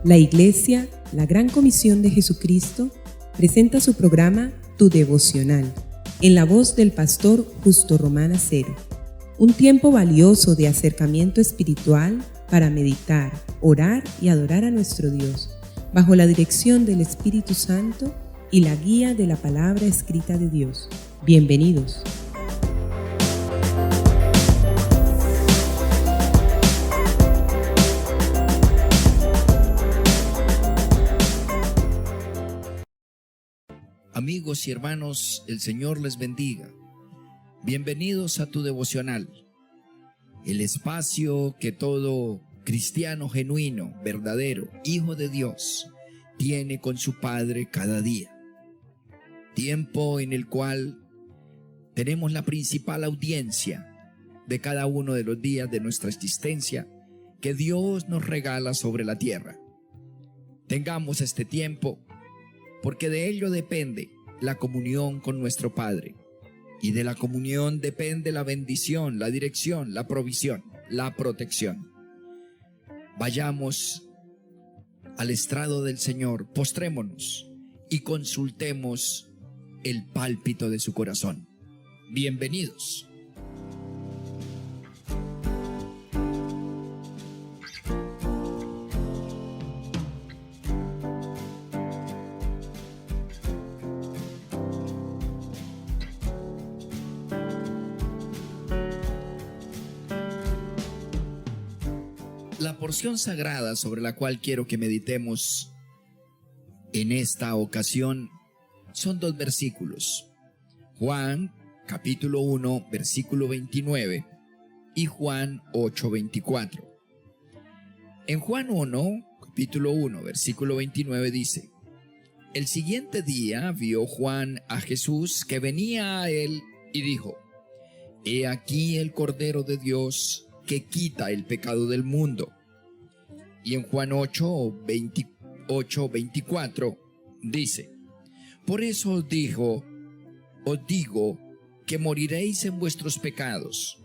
La Iglesia, la Gran Comisión de Jesucristo, presenta su programa Tu Devocional, en la voz del pastor Justo Román Acero. Un tiempo valioso de acercamiento espiritual para meditar, orar y adorar a nuestro Dios, bajo la dirección del Espíritu Santo y la guía de la palabra escrita de Dios. Bienvenidos. Amigos y hermanos, el Señor les bendiga. Bienvenidos a Tu Devocional, el espacio que todo cristiano genuino, verdadero, hijo de Dios, tiene con su Padre cada día. Tiempo en el cual tenemos la principal audiencia de cada uno de los días de nuestra existencia que Dios nos regala sobre la tierra. Tengamos este tiempo porque de ello depende la comunión con nuestro Padre, y de la comunión depende la bendición, la dirección, la provisión, la protección. Vayamos al estrado del Señor, postrémonos y consultemos el pálpito de su corazón. Bienvenidos. La porción sagrada sobre la cual quiero que meditemos en esta ocasión son dos versículos. Juan capítulo 1 versículo 29 y Juan 8:24. En Juan 1 capítulo 1 versículo 29 dice: El siguiente día vio Juan a Jesús que venía a él y dijo: He aquí el Cordero de Dios que quita el pecado del mundo. Y en Juan 8:24 dice: Por eso os digo que moriréis en vuestros pecados,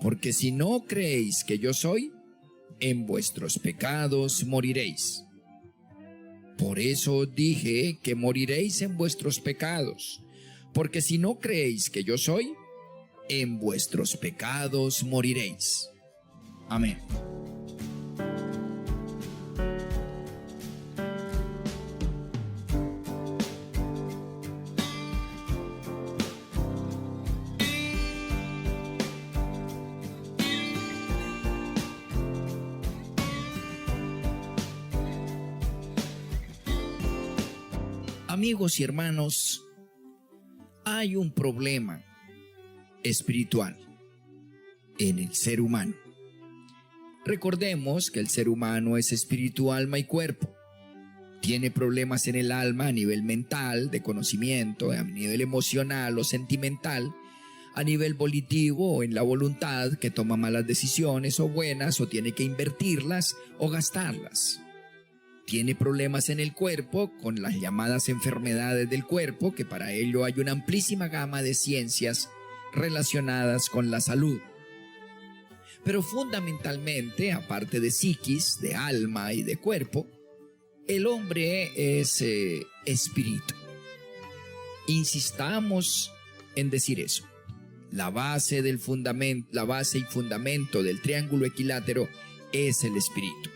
porque si no creéis que yo soy, en vuestros pecados moriréis. Por eso os dije que moriréis en vuestros pecados, porque si no creéis que yo soy, en vuestros pecados moriréis. Amén. Amigos y hermanos, hay un problema espiritual en el ser humano. Recordemos que el ser humano es espíritu, alma y cuerpo. Tiene problemas en el alma a nivel mental, de conocimiento, a nivel emocional o sentimental, a nivel volitivo o en la voluntad, que toma malas decisiones o buenas, o tiene que invertirlas o gastarlas. Tiene problemas en el cuerpo con las llamadas enfermedades del cuerpo, que para ello hay una amplísima gama de ciencias relacionadas con la salud. Pero fundamentalmente, aparte de psiquis, de alma y de cuerpo, el hombre es espíritu. Insistamos en decir eso. La base y fundamento del triángulo equilátero es el espíritu.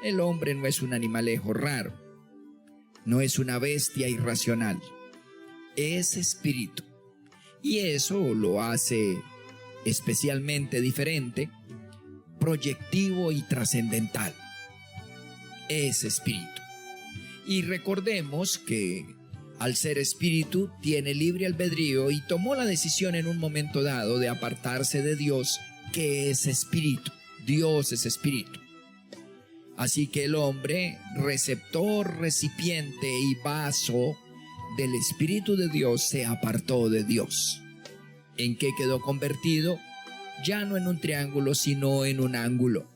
El hombre no es un animalejo raro, no es una bestia irracional, es espíritu. Y eso lo hace especialmente diferente, proyectivo y trascendental. Es espíritu. Y recordemos que al ser espíritu tiene libre albedrío y tomó la decisión en un momento dado de apartarse de Dios, que es espíritu. Dios es espíritu. Así que el hombre, receptor, recipiente y vaso del Espíritu de Dios, se apartó de Dios. ¿En qué quedó convertido? Ya no en un triángulo, sino en un ángulo,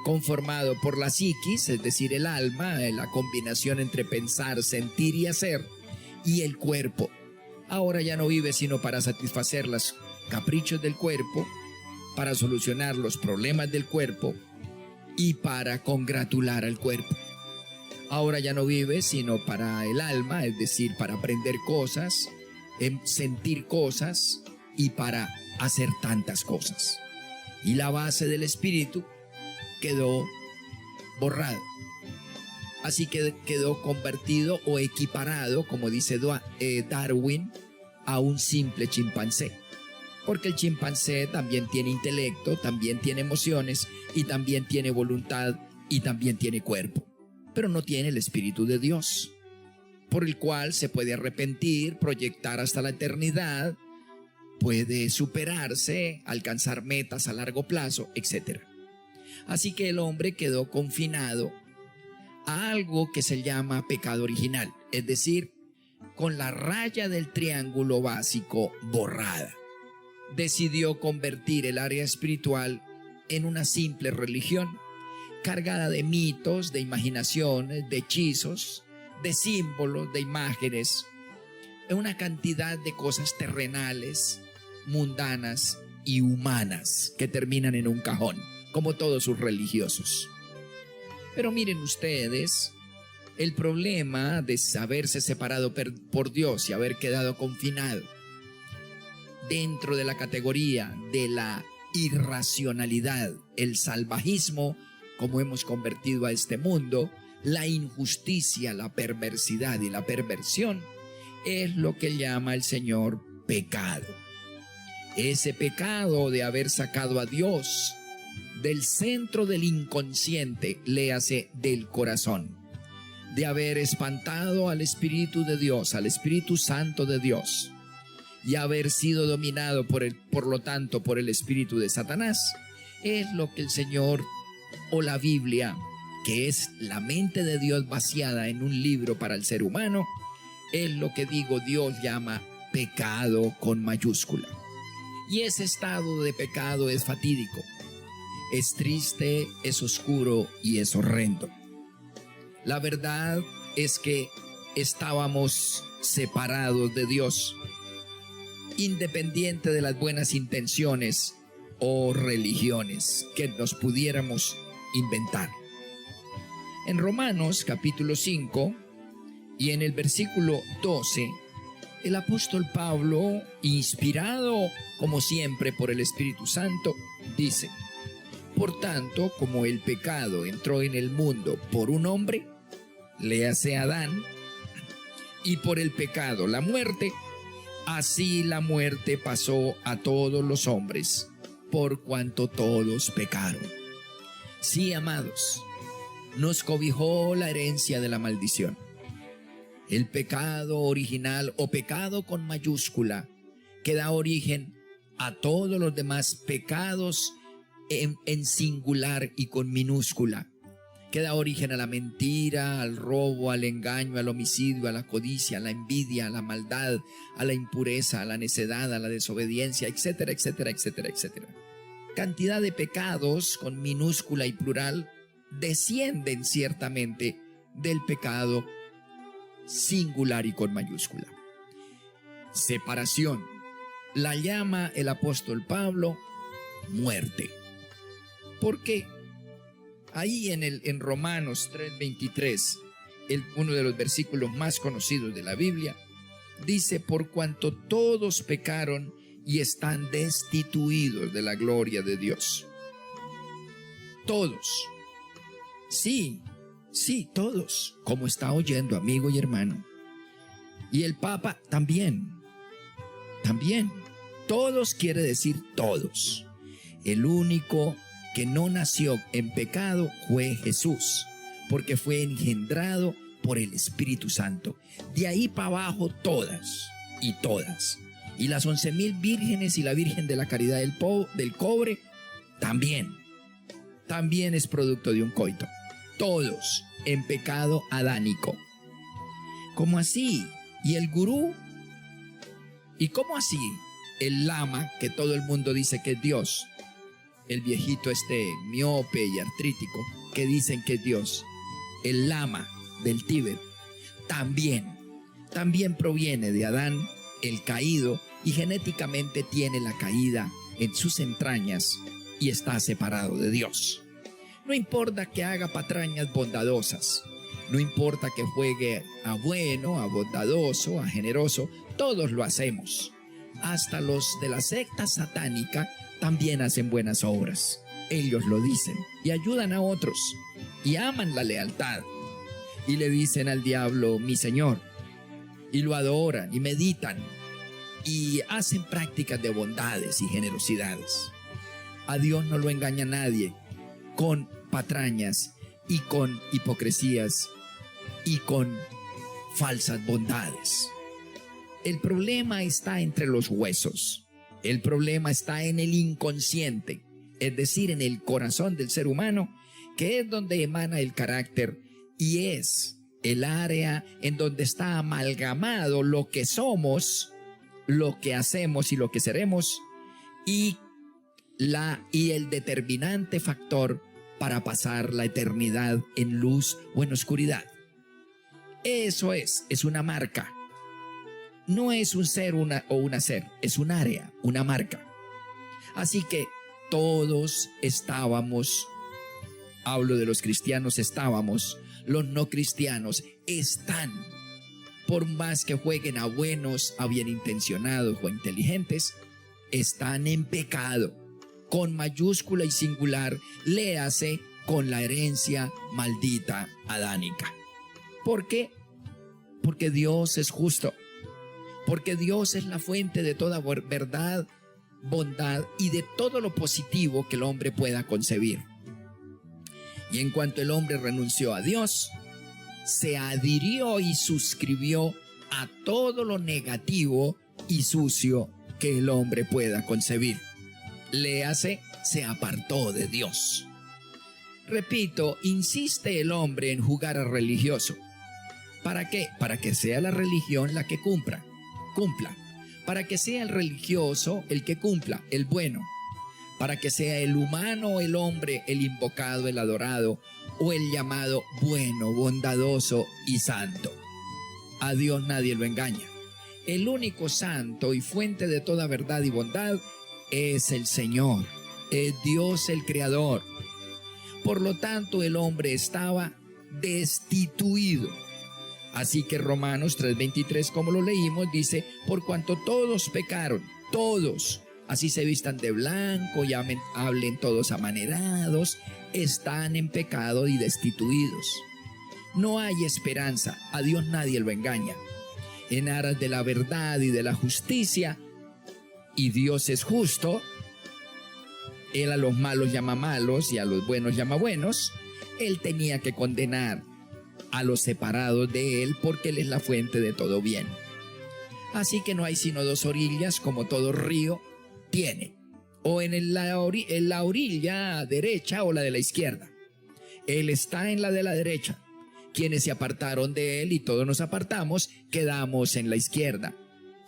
conformado por la psiquis, es decir, el alma, la combinación entre pensar, sentir y hacer, y el cuerpo. Ahora ya no vive sino para satisfacer los caprichos del cuerpo, para solucionar los problemas del cuerpo y para congratular al cuerpo. Ahora ya no vive sino para el alma, es decir, para aprender cosas, sentir cosas y para hacer tantas cosas. Y la base del espíritu quedó borrada. Así que quedó convertido o equiparado, como dice Darwin, a un simple chimpancé. Porque el chimpancé también tiene intelecto, también tiene emociones y también tiene voluntad y también tiene cuerpo. Pero no tiene el Espíritu de Dios, por el cual se puede arrepentir, proyectar hasta la eternidad, puede superarse, alcanzar metas a largo plazo, etc. Así que el hombre quedó confinado a algo que se llama pecado original, es decir, con la raya del triángulo básico borrada. Decidió convertir el área espiritual en una simple religión, cargada de mitos, de imaginaciones, de hechizos, de símbolos, de imágenes, en una cantidad de cosas terrenales, mundanas y humanas que terminan en un cajón, como todos sus religiosos. Pero miren ustedes, el problema de haberse separado por Dios y haber quedado confinado dentro de la categoría de la irracionalidad, el salvajismo, como hemos convertido a este mundo, la injusticia, la perversidad y la perversión, es lo que llama el Señor pecado. Ese pecado de haber sacado a Dios del centro del inconsciente, léase del corazón, de haber espantado al Espíritu de Dios, al Espíritu Santo de Dios, y haber sido dominado por lo tanto por el espíritu de Satanás, es lo que el Señor o la Biblia, que es la mente de Dios vaciada en un libro para el ser humano, es lo que Dios llama pecado con mayúscula. Y ese estado de pecado es fatídico, es triste, es oscuro y es horrendo. La verdad es que estábamos separados de Dios, independiente de las buenas intenciones o religiones que nos pudiéramos inventar. En Romanos capítulo 5 y en el versículo 12, el apóstol Pablo, inspirado como siempre por el Espíritu Santo, dice: por tanto, como el pecado entró en el mundo por un hombre, léase Adán, y por el pecado la muerte, así la muerte pasó a todos los hombres, por cuanto todos pecaron. Sí, amados, nos cobijó la herencia de la maldición. El pecado original o pecado con mayúscula que da origen a todos los demás pecados en singular y con minúscula, que da origen a la mentira, al robo, al engaño, al homicidio, a la codicia, a la envidia, a la maldad, a la impureza, a la necedad, a la desobediencia, etcétera, etcétera, etcétera, etcétera. Cantidad de pecados con minúscula y plural descienden ciertamente del pecado singular y con mayúscula. Separación la llama el apóstol Pablo muerte. ¿Por qué? Ahí en Romanos 3:23, uno de los versículos más conocidos de la Biblia, dice: por cuanto todos pecaron y están destituidos de la gloria de Dios. Todos. Sí, todos, como está oyendo, amigo y hermano. Y el Papa también. Todos quiere decir todos. El único que no nació en pecado fue Jesús, porque fue engendrado por el Espíritu Santo. De ahí para abajo todas. Y las 11,000 vírgenes y la Virgen de la Caridad del Cobre también es producto de un coito. Todos en pecado adánico. ¿Cómo así? ¿Y el gurú? ¿Y cómo así? El lama, que todo el mundo dice que es Dios, el viejito miope y artrítico, que dicen que es Dios, el lama del Tíbet, también proviene de Adán, el caído, y genéticamente tiene la caída en sus entrañas y está separado de Dios. No importa que haga patrañas bondadosas, no importa que juegue a bueno, a bondadoso, a generoso, todos lo hacemos. Hasta los de la secta satánica también hacen buenas obras. Ellos lo dicen y ayudan a otros y aman la lealtad y le dicen al diablo, mi Señor, y lo adoran y meditan y hacen prácticas de bondades y generosidades. A Dios no lo engaña nadie con patrañas y con hipocresías y con falsas bondades. El problema está entre los huesos. El problema está en el inconsciente, es decir, en el corazón del ser humano, que es donde emana el carácter y es el área en donde está amalgamado lo que somos, lo que hacemos y lo que seremos, y el determinante factor para pasar la eternidad en luz o en oscuridad. Eso es una marca. No es un ser o un hacer, es un área, una marca. Así que todos estábamos, hablo de los cristianos, estábamos, los no cristianos están, por más que jueguen a buenos, a bien intencionados o inteligentes, están en pecado, con mayúscula y singular, léase con la herencia maldita adánica. ¿Por qué? Porque Dios es justo, porque Dios es la fuente de toda verdad, bondad y de todo lo positivo que el hombre pueda concebir. Y en cuanto el hombre renunció a Dios, se adhirió y suscribió a todo lo negativo y sucio que el hombre pueda concebir. Léase, se apartó de Dios. Repito, insiste el hombre en jugar a religioso. ¿Para qué? Para que sea la religión la que cumpla. Para que sea el religioso el que cumpla, el bueno. Para que sea el humano, el hombre, el invocado, el adorado, o el llamado bueno, bondadoso y santo. A Dios nadie lo engaña. El único santo y fuente de toda verdad y bondad es el Señor, es Dios el Creador. Por lo tanto, el hombre estaba destituido. Así que Romanos 3:23, como lo leímos, dice, por cuanto todos pecaron, todos, así se vistan de blanco y hablen todos amanerados, están en pecado y destituidos. No hay esperanza, a Dios nadie lo engaña. En aras de la verdad y de la justicia, y Dios es justo, Él a los malos llama malos y a los buenos llama buenos, Él tenía que condenar a los separados de Él porque Él es la fuente de todo bien. Así que no hay sino dos orillas, como todo río tiene, o en la orilla derecha o la de la izquierda. Él está en la de la derecha. Quienes se apartaron de Él, y todos nos apartamos, quedamos en la izquierda,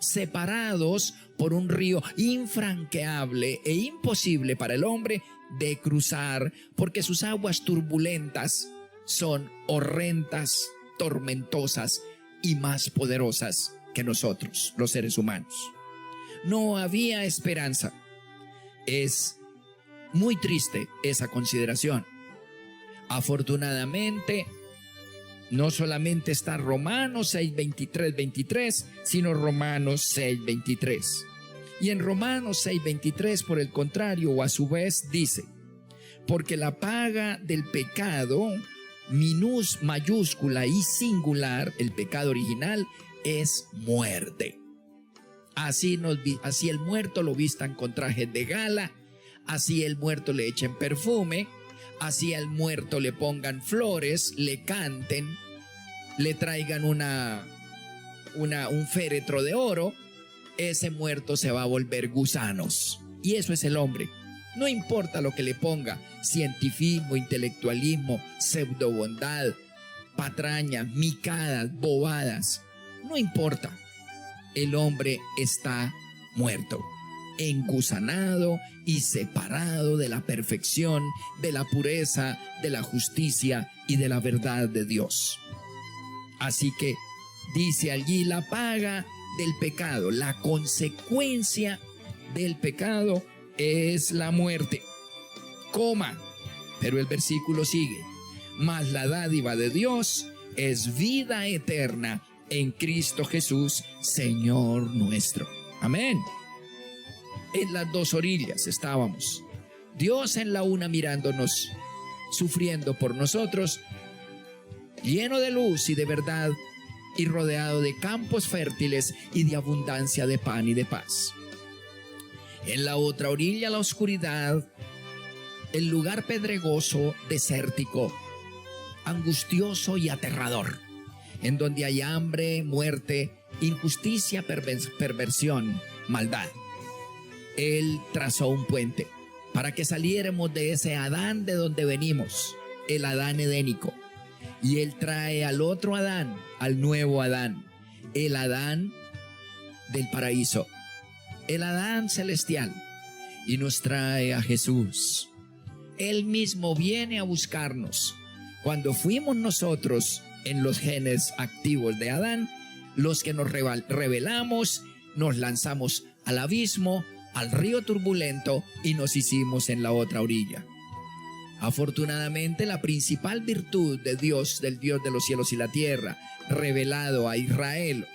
separados por un río infranqueable e imposible para el hombre de cruzar, porque sus aguas turbulentas son horrendas, tormentosas y más poderosas que nosotros, los seres humanos. No había esperanza. Es muy triste esa consideración. Afortunadamente, no solamente está Romanos 6:23, sino Romanos 6:23. Y en Romanos 6:23, por el contrario, o a su vez, dice, porque la paga del pecado, mayúscula y singular, el pecado original, es muerte. Así el muerto lo vistan con trajes de gala, así el muerto le echen perfume, así al muerto le pongan flores, le canten, le traigan un féretro de oro, ese muerto se va a volver gusanos. Y eso es el hombre. No importa lo que le ponga, cientificismo, intelectualismo, pseudobondad, patrañas, micadas, bobadas, no importa. El hombre está muerto, engusanado y separado de la perfección, de la pureza, de la justicia y de la verdad de Dios. Así que dice allí la paga del pecado, la consecuencia del pecado es la muerte. Pero el versículo sigue: mas la dádiva de Dios es vida eterna en Cristo Jesús, Señor nuestro. Amén. En las dos orillas estábamos. Dios en la una mirándonos, sufriendo por nosotros, lleno de luz y de verdad, y rodeado de campos fértiles y de abundancia de pan y de paz. En la otra orilla, la oscuridad, el lugar pedregoso, desértico, angustioso y aterrador, en donde hay hambre, muerte, injusticia, perversión, maldad. Él trazó un puente para que saliéramos de ese Adán de donde venimos, el Adán edénico. Y Él trae al otro Adán, al nuevo Adán, el Adán del paraíso, el Adán celestial, y nos trae a Jesús. Él mismo viene a buscarnos. Cuando fuimos nosotros en los genes activos de Adán, los que nos rebelamos, nos lanzamos al abismo, al río turbulento, y nos hicimos en la otra orilla. Afortunadamente, la principal virtud de Dios, del Dios de los cielos y la tierra, revelado a Israel,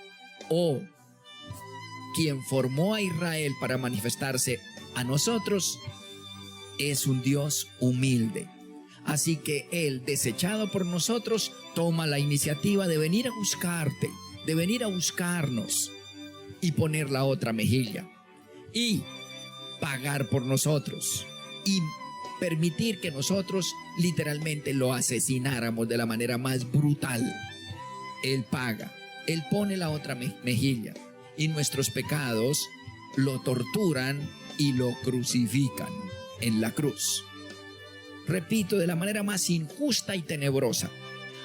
o quien formó a Israel para manifestarse a nosotros, es un Dios humilde. Así que Él, desechado por nosotros, toma la iniciativa de venir a buscarte, de venir a buscarnos y poner la otra mejilla y pagar por nosotros y permitir que nosotros literalmente lo asesináramos de la manera más brutal. Él paga, Él pone la otra mejilla, y nuestros pecados lo torturan y lo crucifican en la cruz. Repito, de la manera más injusta y tenebrosa.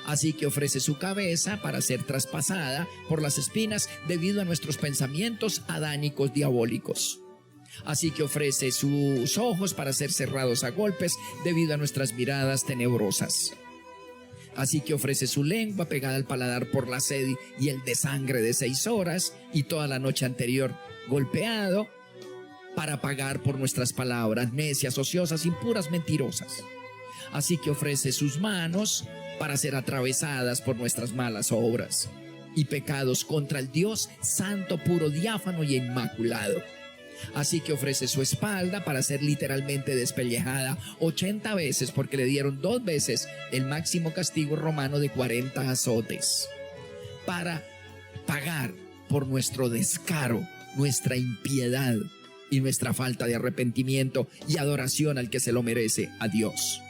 Así que ofrece su cabeza para ser traspasada por las espinas debido a nuestros pensamientos adánicos diabólicos. Así que ofrece sus ojos para ser cerrados a golpes debido a nuestras miradas tenebrosas. Así que ofrece su lengua pegada al paladar por la sed y el desangre de 6 horas y toda la noche anterior golpeado para pagar por nuestras palabras necias, ociosas, impuras, mentirosas. Así que ofrece sus manos para ser atravesadas por nuestras malas obras y pecados contra el Dios santo, puro, diáfano y inmaculado. Así que ofrece su espalda para ser literalmente despellejada 80 veces, porque le dieron 2 veces el máximo castigo romano de 40 azotes, para pagar por nuestro descaro, nuestra impiedad y nuestra falta de arrepentimiento y adoración al que se lo merece, a Dios.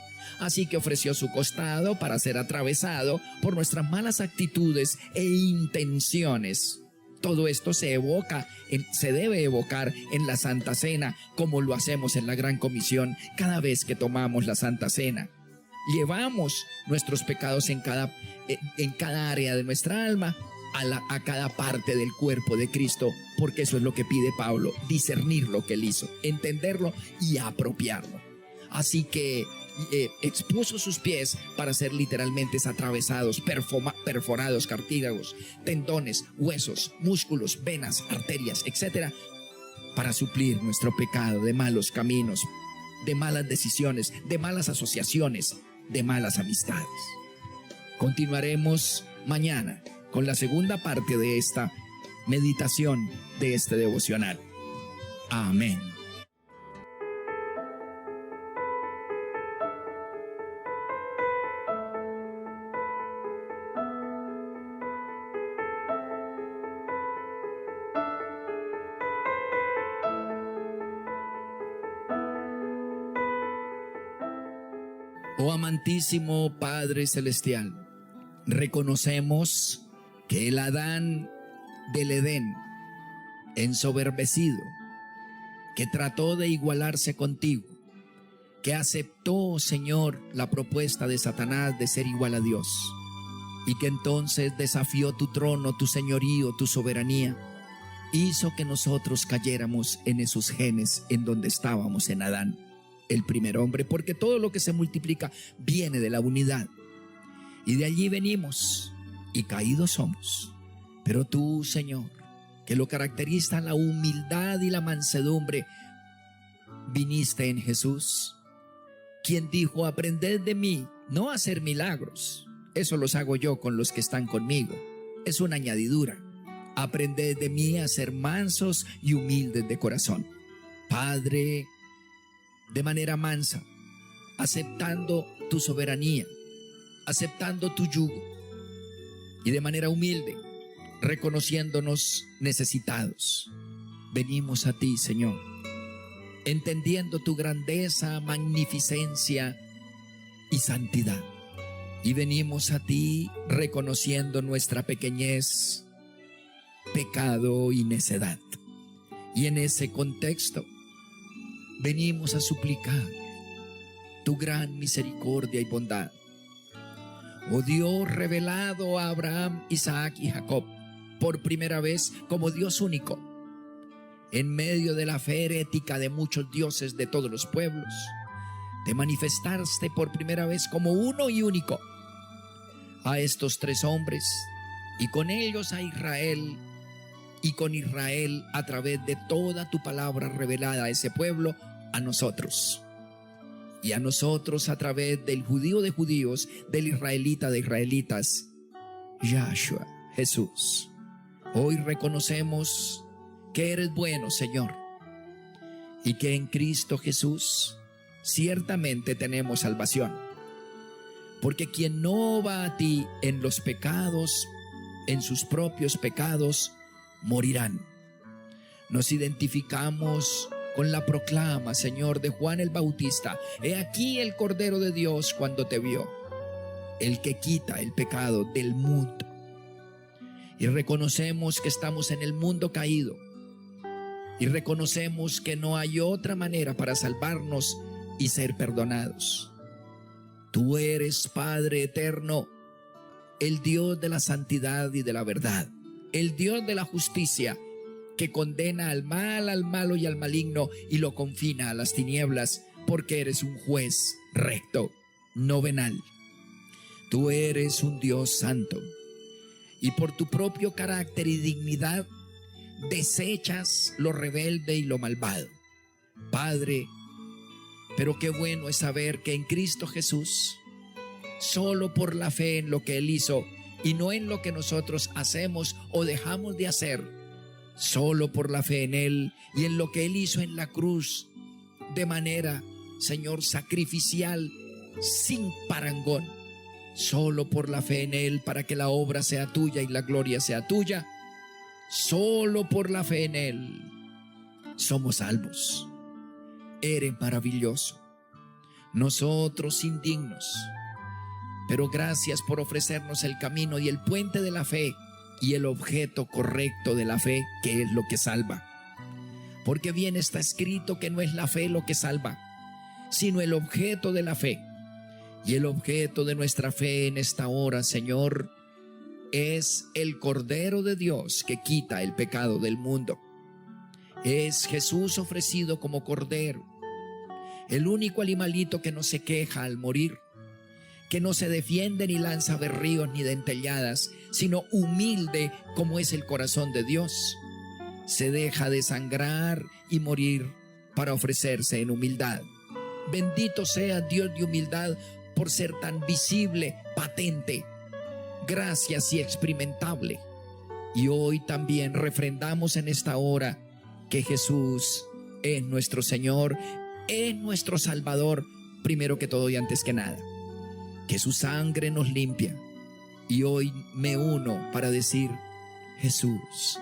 Así que ofreció su costado para ser atravesado por nuestras malas actitudes e intenciones. Todo esto se debe evocar en la Santa Cena, como lo hacemos en la Gran Comisión cada vez que tomamos la Santa Cena. Llevamos nuestros pecados en cada área de nuestra alma, a cada parte del cuerpo de Cristo, porque eso es lo que pide Pablo: discernir lo que Él hizo, entenderlo y apropiarlo. Así que expuso sus pies para ser literalmente atravesados, perforados, cartílagos, tendones, huesos, músculos, venas, arterias, etc., para suplir nuestro pecado de malos caminos, de malas decisiones, de malas asociaciones, de malas amistades. Continuaremos mañana con la segunda parte de esta meditación, de este devocional. Amén. Oh amantísimo Padre Celestial, reconocemos que el Adán del Edén, ensoberbecido, que trató de igualarse contigo, que aceptó, Señor, la propuesta de Satanás de ser igual a Dios, y que entonces desafió tu trono, tu señorío, tu soberanía, hizo que nosotros cayéramos en esos genes en donde estábamos en Adán, el primer hombre, porque todo lo que se multiplica viene de la unidad, y de allí venimos y caídos somos. Pero tú, Señor, que lo caracteriza la humildad y la mansedumbre, viniste en Jesús quien dijo: aprended de mí, no a hacer milagros. Eso los hago yo con los que están conmigo. Es una añadidura. Aprended de mí a ser mansos y humildes de corazón. Padre, de manera mansa, aceptando tu soberanía, aceptando tu yugo, y de manera humilde, reconociéndonos necesitados, venimos a ti, Señor, entendiendo tu grandeza, magnificencia y santidad. Y venimos a ti reconociendo nuestra pequeñez, pecado y necedad. Y en ese contexto venimos a suplicar tu gran misericordia y bondad. Oh Dios, revelado a Abraham, Isaac y Jacob por primera vez como Dios único, en medio de la fe herética de muchos dioses de todos los pueblos, te manifestaste por primera vez como uno y único a estos tres hombres, y con ellos a Israel, y con Israel a través de toda tu palabra revelada a ese pueblo, a nosotros, y a nosotros a través del judío de judíos, del israelita de israelitas, Yahshua, Jesús. Hoy reconocemos que eres bueno, Señor, y que en Cristo Jesús ciertamente tenemos salvación, porque quien no va a ti en los pecados, en sus propios pecados, morirán. Nos identificamos con la proclama, Señor, de Juan el Bautista: he aquí el Cordero de Dios cuando te vio, el que quita el pecado del mundo. Y reconocemos que estamos en el mundo caído, y reconocemos que no hay otra manera para salvarnos y ser perdonados. Tú eres Padre eterno, el Dios de la santidad y de la verdad, el Dios de la justicia, que condena al mal, al malo y al maligno, y lo confina a las tinieblas, porque eres un juez recto, no venal. Tú eres un Dios santo, y por tu propio carácter y dignidad desechas lo rebelde y lo malvado. Padre, pero qué bueno es saber que en Cristo Jesús, solo por la fe en lo que Él hizo y no en lo que nosotros hacemos o dejamos de hacer, solo por la fe en Él y en lo que Él hizo en la cruz, de manera, Señor, sacrificial, sin parangón, solo por la fe en Él, para que la obra sea tuya y la gloria sea tuya, solo por la fe en Él somos salvos. Eres maravilloso, nosotros indignos, pero gracias por ofrecernos el camino y el puente de la fe y el objeto correcto de la fe, que es lo que salva. Porque bien está escrito que no es la fe lo que salva, sino el objeto de la fe. Y el objeto de nuestra fe en esta hora, Señor, es el Cordero de Dios que quita el pecado del mundo. Es Jesús ofrecido como Cordero, el único animalito que no se queja al morir, que no se defiende ni lanza berríos ni dentelladas, sino humilde como es el corazón de Dios. Se deja desangrar y morir para ofrecerse en humildad. Bendito sea Dios de humildad por ser tan visible, patente, gracias y experimentable. Y hoy también refrendamos en esta hora que Jesús es nuestro Señor, es nuestro Salvador, primero que todo y antes que nada. Que su sangre nos limpia. Y hoy me uno para decir: Jesús,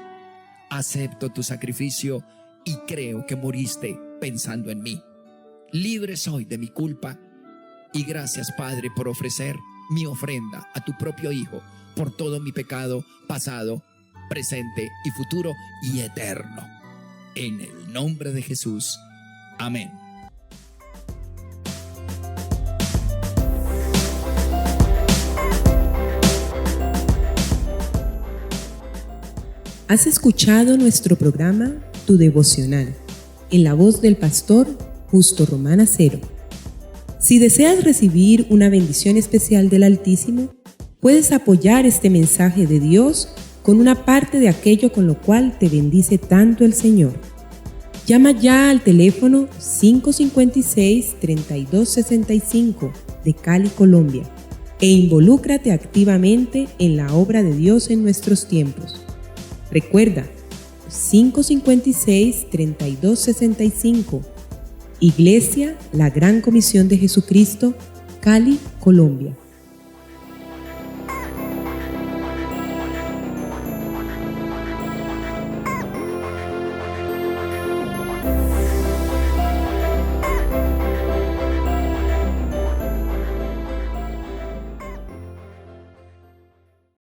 acepto tu sacrificio y creo que moriste pensando en mí. Libre soy de mi culpa, y gracias, Padre, por ofrecer mi ofrenda a tu propio Hijo por todo mi pecado pasado, presente y futuro y eterno. En el nombre de Jesús. Amén. Has escuchado nuestro programa Tu Devocional, en la voz del pastor Justo Román Acero. Si deseas recibir una bendición especial del Altísimo, puedes apoyar este mensaje de Dios con una parte de aquello con lo cual te bendice tanto el Señor. Llama ya al teléfono 556-3265 de Cali, Colombia, e involúcrate activamente en la obra de Dios en nuestros tiempos. Recuerda, 556-3265, Iglesia La Gran Comisión de Jesucristo, Cali, Colombia.